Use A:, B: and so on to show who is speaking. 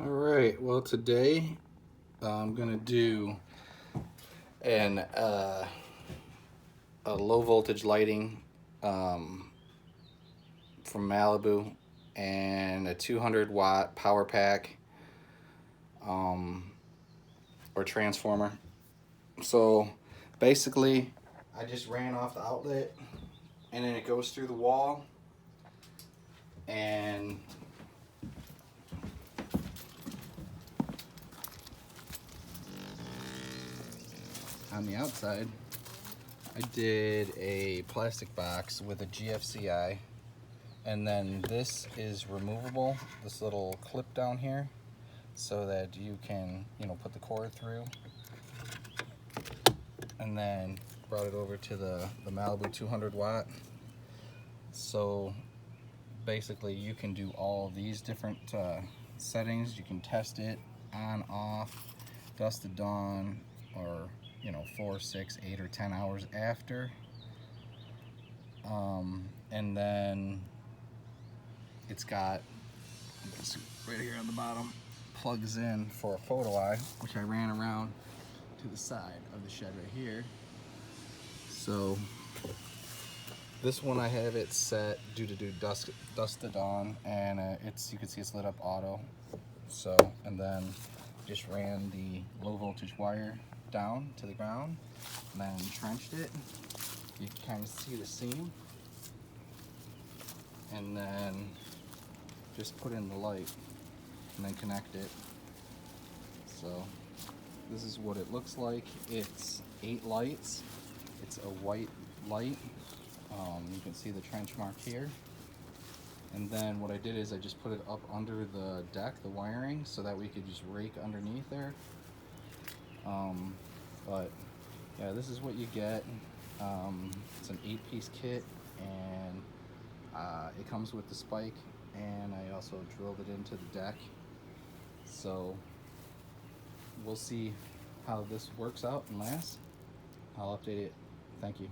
A: All right, well today I'm gonna do an a low voltage lighting um, from Malibu and a 200-watt power pack um, or transformer. So basically I just ran off the outlet and then it goes through the wall, and on the outside I did a plastic box with a GFCI, and then this is removable, this little clip down here, so that you can, put the cord through. And then brought it over to the Malibu 200 watt. So basically you can do all of these different settings. You can test it on, off, dusk to dawn, or 4, 6, 8, or 10 hours after. And then it's got, you can see right here on the bottom, plugs in for a photo eye, which I ran around to the side of the shed right here. So this one I have it set to do dusk to dawn, and you can see it's lit up auto. So, and then just ran the low voltage wire down to the ground and then trenched it. You can kind of see the seam, and then just put in the light and then connect it. So this is what it looks like. It's 8 lights. It's a white light. You can see the trench mark here. And then what I did is I just put it up under the deck, the wiring, so that we could just rake underneath there. But yeah, this is what you get. It's an 8-piece kit, and it comes with the spike, and I also drilled it into the deck. So we'll see how this works out and lasts. I'll update it. Thank you.